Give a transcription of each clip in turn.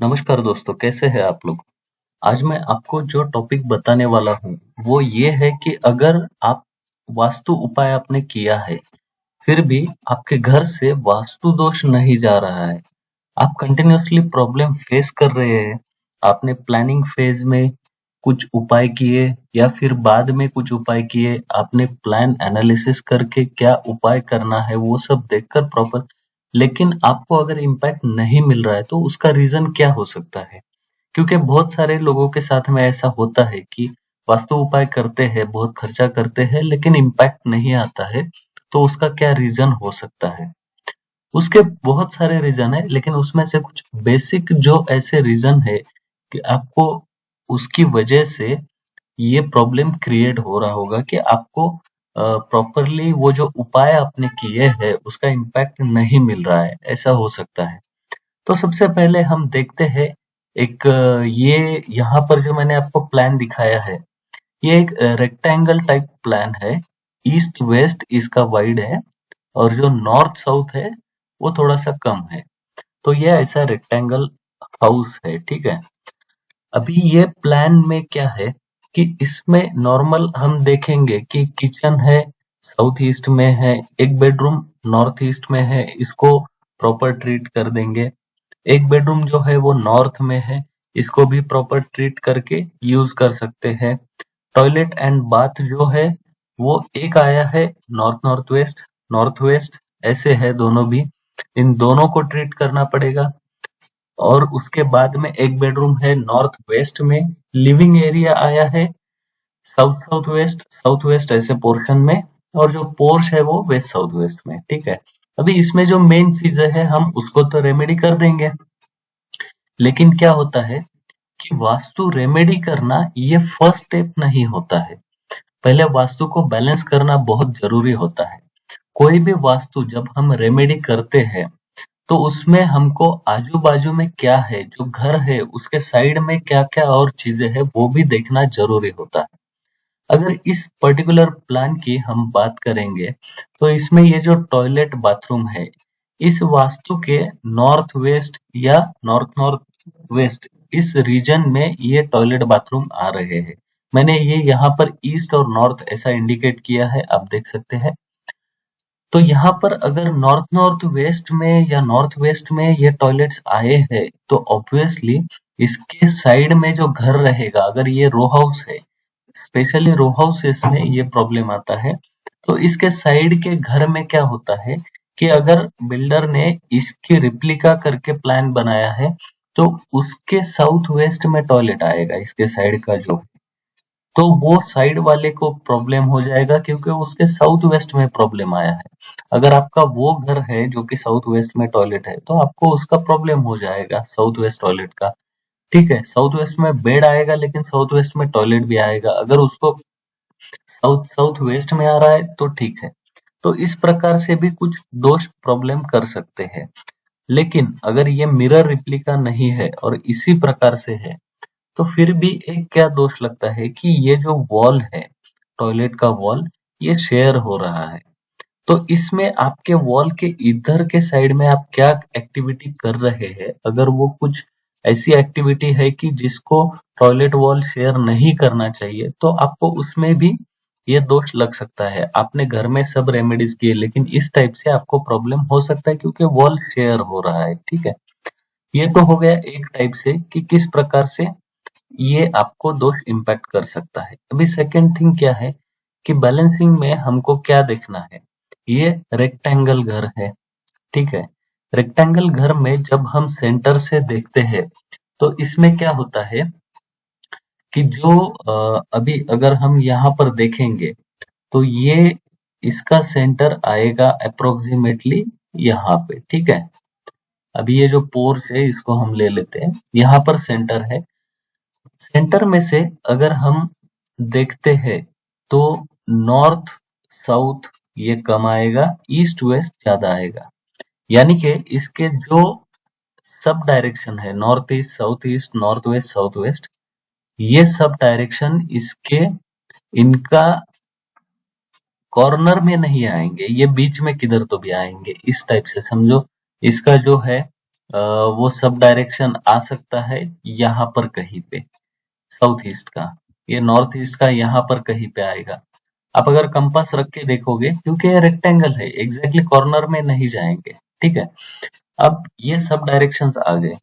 नमस्कार दोस्तों, कैसे हैं आप लोग? आज मैं आपको जो टॉपिक बताने वाला हूँ, वो ये है कि अगर आप वास्तु उपाय आपने किया है, फिर भी आपके घर से वास्तु दोष नहीं जा रहा है, आप कंटिन्यूअसली प्रॉब्लम फेस कर रहे हैं, आपने प्लानिंग फेज में कुछ उपाय किए या फिर बाद में कुछ उपाय किए, आपने प्लान एनालिसिस करके क्या उपाय करना है वो सब देखकर प्रॉपर, लेकिन आपको अगर इम्पैक्ट नहीं मिल रहा है तो उसका रीजन क्या हो सकता है? क्योंकि बहुत सारे लोगों के साथ में ऐसा होता है कि वास्तु उपाय करते हैं, बहुत खर्चा करते हैं, लेकिन इम्पैक्ट नहीं आता है, तो उसका क्या रीजन हो सकता है? उसके बहुत सारे रीजन है, लेकिन उसमें से कुछ बेसिक जो ऐसे रीजन है कि आपको उसकी वजह से ये प्रॉब्लम क्रिएट हो रहा होगा कि आपको प्रॉपरली वो जो उपाय आपने किए हैं उसका इम्पैक्ट नहीं मिल रहा है, ऐसा हो सकता है। तो सबसे पहले हम देखते हैं एक ये यहाँ पर जो मैंने आपको प्लान दिखाया है, ये एक रेक्टेंगल टाइप प्लान है। ईस्ट वेस्ट इसका वाइड है और जो नॉर्थ साउथ है वो थोड़ा सा कम है। तो ये ऐसा रेक्टेंगल हाउस है, ठीक है। अभी ये प्लान में क्या है कि इसमें नॉर्मल हम देखेंगे कि किचन है, साउथ ईस्ट में है, एक बेडरूम नॉर्थ ईस्ट में है, इसको प्रॉपर ट्रीट कर देंगे। एक बेडरूम जो है वो नॉर्थ में है, इसको भी प्रॉपर ट्रीट करके यूज कर सकते हैं। टॉयलेट एंड बाथ जो है वो एक आया है नॉर्थ वेस्ट ऐसे है दोनों भी, इन दोनों को ट्रीट करना पड़ेगा। और उसके बाद में एक बेडरूम है नॉर्थ वेस्ट में, लिविंग एरिया आया है साउथ वेस्ट ऐसे पोर्शन में, और जो पोर्श है वो वेस्ट साउथ वेस्ट में, ठीक है। अभी इसमें जो मेन चीजें है हम उसको तो रेमेडी कर देंगे, लेकिन क्या होता है कि वास्तु रेमेडी करना ये फर्स्ट स्टेप नहीं होता है। पहले वास्तु को बैलेंस करना बहुत जरूरी होता है। कोई भी वास्तु जब हम रेमेडी करते हैं तो उसमें हमको आजू बाजू में क्या है, जो घर है उसके साइड में क्या क्या और चीजें हैं वो भी देखना जरूरी होता है। अगर इस पर्टिकुलर प्लान की हम बात करेंगे तो इसमें ये जो टॉयलेट बाथरूम है, इस वास्तु के नॉर्थ वेस्ट या नॉर्थ नॉर्थ वेस्ट इस रीजन में ये टॉयलेट बाथरूम आ रहे हैं। मैंने ये यहाँ पर ईस्ट और नॉर्थ ऐसा इंडिकेट किया है, आप देख सकते हैं। तो यहाँ पर अगर नॉर्थ नॉर्थ वेस्ट में या नॉर्थ वेस्ट में ये टॉयलेट्स आए हैं तो ऑब्वियसली इसके साइड में जो घर रहेगा, अगर ये रो हाउस है, स्पेशली रो हाउसेस में ये प्रॉब्लम आता है। तो इसके साइड के घर में क्या होता है कि अगर बिल्डर ने इसकी रिप्लिका करके प्लान बनाया है तो उसके साउथ वेस्ट में टॉयलेट आएगा, इसके साइड का जो, तो वो साइड वाले को प्रॉब्लम हो जाएगा क्योंकि उसके साउथ वेस्ट में प्रॉब्लम आया है। अगर आपका वो घर है जो कि साउथ वेस्ट में टॉयलेट है तो आपको उसका प्रॉब्लम हो जाएगा साउथ वेस्ट टॉयलेट का, ठीक है। साउथ वेस्ट में बेड आएगा लेकिन साउथ वेस्ट में टॉयलेट भी आएगा, अगर उसको साउथ साउथ वेस्ट में आ रहा है तो ठीक है। तो इस प्रकार से भी कुछ दोष प्रॉब्लम कर सकते हैं। लेकिन अगर ये मिरर रिप्लिका नहीं है और इसी प्रकार से है तो फिर भी एक क्या दोष लगता है कि ये जो वॉल है, टॉयलेट का वॉल, ये शेयर हो रहा है। तो इसमें आपके वॉल के इधर के साइड में आप क्या एक्टिविटी कर रहे हैं, अगर वो कुछ ऐसी एक्टिविटी है कि जिसको टॉयलेट वॉल शेयर नहीं करना चाहिए तो आपको उसमें भी ये दोष लग सकता है। आपने घर में सब रेमेडीज किए लेकिन इस टाइप से आपको प्रॉब्लम हो सकता है क्योंकि वॉल शेयर हो रहा है, ठीक है। ये तो हो गया एक टाइप से कि किस प्रकार से ये आपको दोष इम्पैक्ट कर सकता है। अभी सेकंड थिंग क्या है कि बैलेंसिंग में हमको क्या देखना है, ये रेक्टेंगल घर है, ठीक है। रेक्टेंगल घर में जब हम सेंटर से देखते हैं तो इसमें क्या होता है कि जो अभी अगर हम यहाँ पर देखेंगे तो ये इसका सेंटर आएगा अप्रोक्सीमेटली यहाँ पे, ठीक है। अभी ये जो पोर्च है इसको हम ले लेते हैं, यहाँ पर सेंटर है। सेंटर में से अगर हम देखते हैं तो नॉर्थ साउथ ये कम आएगा, ईस्ट वेस्ट ज्यादा आएगा। यानी कि इसके जो सब डायरेक्शन है, north east north west south west, ये सब डायरेक्शन इसके इनका कॉर्नर में नहीं आएंगे, ये बीच में किधर तो भी आएंगे, इस टाइप से समझो। इसका जो है वो सब डायरेक्शन आ सकता है यहाँ पर कहीं पे, साउथ ईस्ट का, ये नॉर्थ ईस्ट का यहाँ पर कहीं पे आएगा। आप अगर कंपास रख के देखोगे, क्योंकि ये रेक्टेंगल है, एग्जैक्टली कॉर्नर में नहीं जाएंगे, ठीक है। अब ये सब डायरेक्शंस आ गए,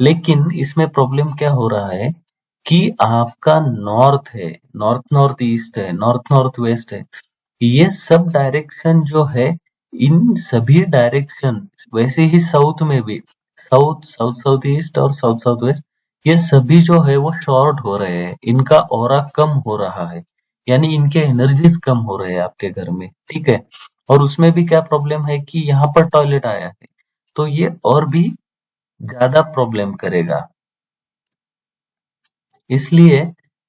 लेकिन इसमें प्रॉब्लम क्या हो रहा है कि आपका नॉर्थ है, नॉर्थ नॉर्थ ईस्ट है, नॉर्थ नॉर्थ वेस्ट है, ये सब डायरेक्शन जो है, इन सभी डायरेक्शन, वैसे ही साउथ में भी, साउथ साउथ साउथ ईस्ट और साउथ साउथ वेस्ट, ये सभी जो है वो शॉर्ट हो रहे हैं, इनका ऑरा कम हो रहा है, यानी इनके एनर्जीज कम हो रहे हैं आपके घर में, ठीक है। और उसमें भी क्या प्रॉब्लम है कि यहाँ पर टॉयलेट आया है, तो ये और भी ज्यादा प्रॉब्लम करेगा। इसलिए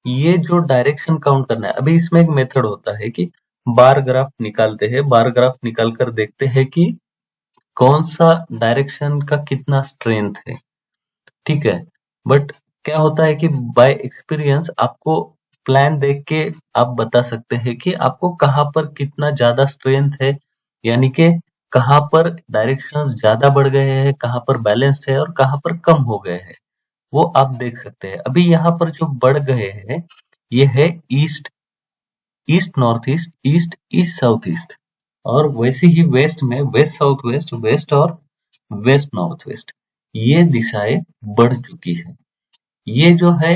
ये जो डायरेक्शन काउंट करना है, अभी इसमें एक मेथड होता है कि बार ग्राफ निकालते हैं, बार ग्राफ निकाल कर देखते हैं कि कौन सा डायरेक्शन का कितना स्ट्रेंथ है, ठीक है। बट क्या होता है कि बाय एक्सपीरियंस आपको प्लान देख के आप बता सकते हैं कि आपको कहाँ पर कितना ज्यादा स्ट्रेंथ है, यानी कि कहाँ पर डायरेक्शंस ज्यादा बढ़ गए हैं, कहाँ पर बैलेंस्ड है और कहाँ पर कम हो गए हैं, वो आप देख सकते हैं। अभी यहाँ पर जो बढ़ गए हैं, ये है east east north east, east east south east, और वैसे ही वेस्ट में वेस्ट साउथ वेस्ट, वेस्ट और वेस्ट नॉर्थ वेस्ट, ये दिशाएं बढ़ चुकी है। ये जो है,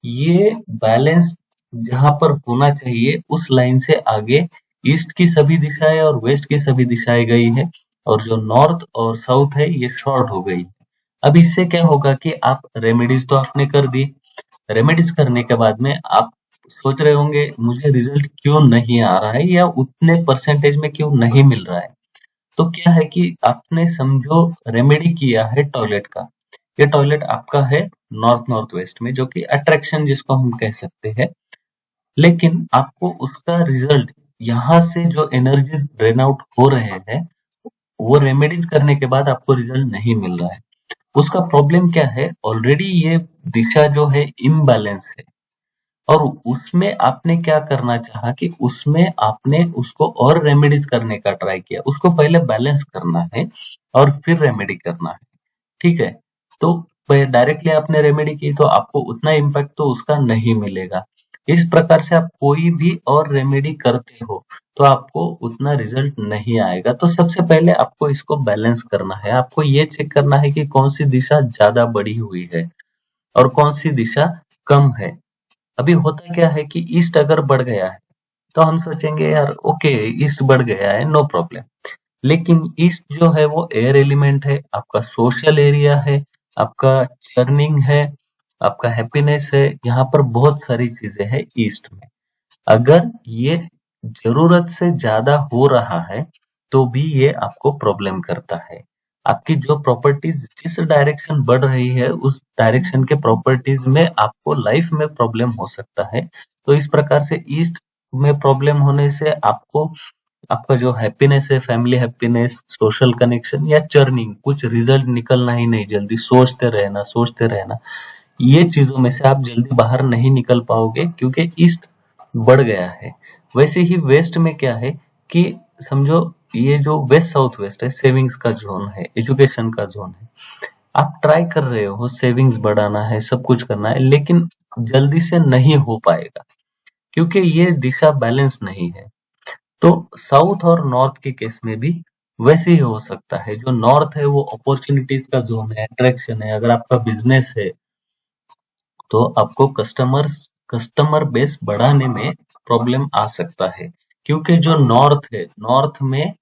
ये बैलेंस जहां पर होना चाहिए उस लाइन से आगे ईस्ट की सभी दिशाएं और वेस्ट की सभी दिशाएं गई है, और जो नॉर्थ और साउथ है ये शॉर्ट हो गई। अब इससे क्या होगा कि आप रेमेडीज तो आपने कर दी, रेमेडीज करने के बाद में आप सोच रहे होंगे मुझे रिजल्ट क्यों नहीं आ रहा है या उतने परसेंटेज में क्यों नहीं मिल रहा है। तो क्या है कि आपने समझो रेमेडी किया है टॉयलेट का, ये टॉयलेट आपका है नॉर्थ नॉर्थ वेस्ट में, जो कि अट्रैक्शन जिसको हम कह सकते हैं, लेकिन आपको उसका रिजल्ट, यहाँ से जो एनर्जी ड्रेन आउट हो रहे हैं, वो रेमेडीज करने के बाद आपको रिजल्ट नहीं मिल रहा है। उसका प्रॉब्लम क्या है, ऑलरेडी ये दिशा जो है इम्बैलेंस है, और उसमें आपने क्या करना चाहा कि उसमें आपने उसको और रेमेडीज करने का ट्राई किया, उसको पहले बैलेंस करना है और फिर रेमेडी करना है, ठीक है। तो डायरेक्टली आपने रेमेडी की तो आपको उतना इम्पैक्ट तो उसका नहीं मिलेगा। इस प्रकार से आप कोई भी और रेमेडी करते हो तो आपको उतना रिजल्ट नहीं आएगा। तो सबसे पहले आपको इसको बैलेंस करना है, आपको ये चेक करना है कि कौन सी दिशा ज्यादा बढ़ी हुई है और कौन सी दिशा कम है। अभी होता क्या है कि ईस्ट अगर बढ़ गया है तो हम सोचेंगे यार ओके, ईस्ट बढ़ गया है, नो प्रॉब्लम। लेकिन ईस्ट जो है वो एयर एलिमेंट है, आपका सोशल एरिया है, आपका चर्निंग है, आपका हैप्पीनेस है, यहाँ पर बहुत सारी चीजें हैं ईस्ट में। अगर ये जरूरत से ज्यादा हो रहा है तो भी ये आपको प्रॉब्लम करता है। आपकी जो प्रॉपर्टीज जिस डायरेक्शन बढ़ रही है उस डायरेक्शन के प्रॉपर्टीज में आपको लाइफ में प्रॉब्लम हो सकता है। तो इस प्रकार से ईस्ट में प्रॉब्लम होने से आपको आपका जो हैप्पीनेस है, फैमिली हैप्पीनेस, सोशल कनेक्शन या चर्निंग, कुछ रिजल्ट निकलना ही नहीं, जल्दी सोचते रहना, ये चीजों में से आप जल्दी बाहर नहीं निकल पाओगे क्योंकि ईस्ट बढ़ गया है। वैसे ही वेस्ट में क्या है कि समझो ये जो वेस्ट साउथ वेस्ट है, सेविंग्स का जोन है, एजुकेशन का जोन है, आप ट्राई कर रहे हो सेविंग्स बढ़ाना है, सब कुछ करना है, लेकिन जल्दी से नहीं हो पाएगा क्योंकि ये दिशा बैलेंस नहीं है। तो साउथ और नॉर्थ के केस में भी वैसे ही हो सकता है। जो नॉर्थ है वो अपॉर्चुनिटीज का जोन है, अट्रैक्शन है, अगर आपका बिजनेस है तो आपको कस्टमर बेस बढ़ाने में प्रॉब्लम आ सकता है, क्योंकि जो नॉर्थ है, नॉर्थ में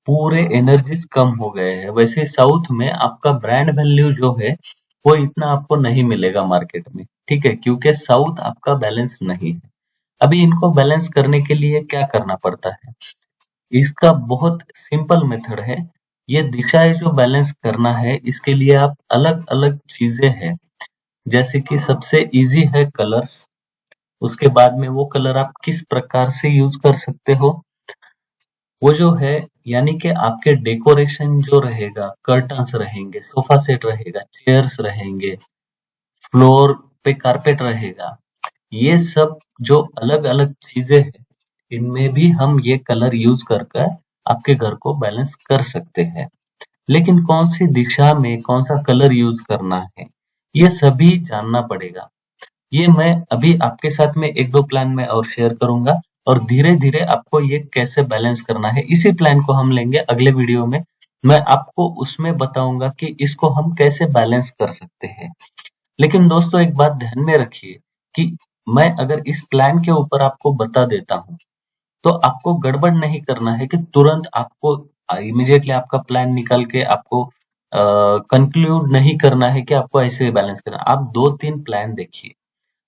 पूरे एनर्जीज कम हो गए हैं। वैसे साउथ में आपका ब्रांड वैल्यू जो है वो इतना आपको नहीं मिलेगा मार्केट में, ठीक है, क्योंकि साउथ आपका बैलेंस नहीं है। अभी इनको बैलेंस करने के लिए क्या करना पड़ता है, इसका बहुत सिंपल मेथड है। ये दिशाएं जो बैलेंस करना है इसके लिए आप अलग अलग चीजें हैं, जैसे कि सबसे इजी है कलर्स। उसके बाद में वो कलर आप किस प्रकार से यूज कर सकते हो, वो जो है, यानी कि आपके डेकोरेशन जो रहेगा, कर्टन्स रहेंगे, सोफा सेट रहेगा, चेयर्स रहेंगे, फ्लोर पे कारपेट रहेगा, ये सब जो अलग अलग चीजें हैं, इनमें भी हम ये कलर यूज कर कर आपके घर को बैलेंस कर सकते हैं। लेकिन कौन सी दिशा में कौन सा कलर यूज करना है, ये सभी जानना पड़ेगा। ये मैं अभी आपके साथ में एक दो प्लान में और शेयर करूंगा, और धीरे धीरे आपको ये कैसे बैलेंस करना है, इसी प्लान को हम लेंगे अगले वीडियो में। मैं आपको उसमें बताऊंगा कि इसको हम कैसे बैलेंस कर सकते हैं। लेकिन दोस्तों एक बात ध्यान में रखिए कि मैं अगर इस प्लान के ऊपर आपको बता देता हूँ, तो आपको गड़बड़ नहीं करना है कि तुरंत आपको इमीडिएटली आपका प्लान निकाल के आपको कंक्लूड नहीं करना है कि आपको ऐसे बैलेंस करना। आप दो तीन प्लान देखिए।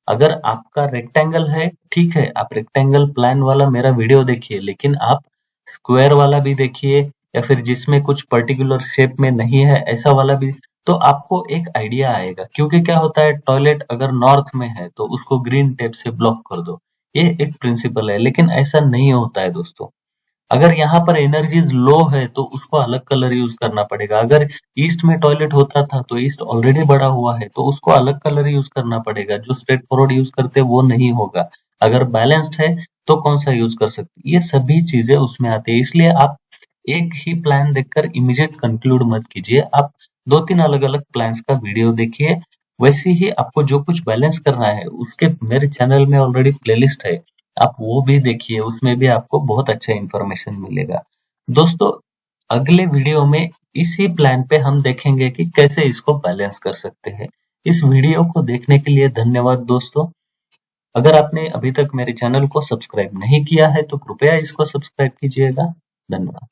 अगर आपका रेक्टेंगल है, ठीक है, आप रेक्टेंगल प्लान वाला मेरा वीडियो देखिए, लेकिन आप स्क्वायर वाला भी देखिए, या फिर जिसमें कुछ पर्टिकुलर शेप में नहीं है ऐसा वाला भी, तो आपको एक आइडिया आएगा। क्योंकि क्या होता है, टॉयलेट अगर नॉर्थ में है तो उसको ग्रीन टेप से ब्लॉक कर दो, ये एक प्रिंसिपल है, लेकिन ऐसा नहीं होता है दोस्तों। अगर यहाँ पर एनर्जीज लो है तो उसको अलग कलर यूज करना पड़ेगा। अगर ईस्ट में टॉयलेट होता था तो ईस्ट ऑलरेडी बड़ा हुआ है तो उसको अलग कलर यूज करना पड़ेगा। जो स्ट्रेट फॉरवर्ड यूज करते हैं वो नहीं होगा। अगर बैलेंस्ड है तो कौन सा यूज कर सकते, ये सभी चीजें उसमें आती है। इसलिए आप एक ही प्लान देखकर इमीडिएट कंक्लूड मत कीजिए। आप दो तीन अलग अलग प्लान्स का वीडियो देखिए। वैसे ही आपको जो कुछ बैलेंस करना है उसके मेरे चैनल में ऑलरेडी प्लेलिस्ट है, आप वो भी देखिए, उसमें भी आपको बहुत अच्छा इन्फॉर्मेशन मिलेगा। दोस्तों अगले वीडियो में इसी प्लान पे हम देखेंगे कि कैसे इसको बैलेंस कर सकते हैं। इस वीडियो को देखने के लिए धन्यवाद दोस्तों। अगर आपने अभी तक मेरे चैनल को सब्सक्राइब नहीं किया है तो कृपया इसको सब्सक्राइब कीजिएगा। धन्यवाद।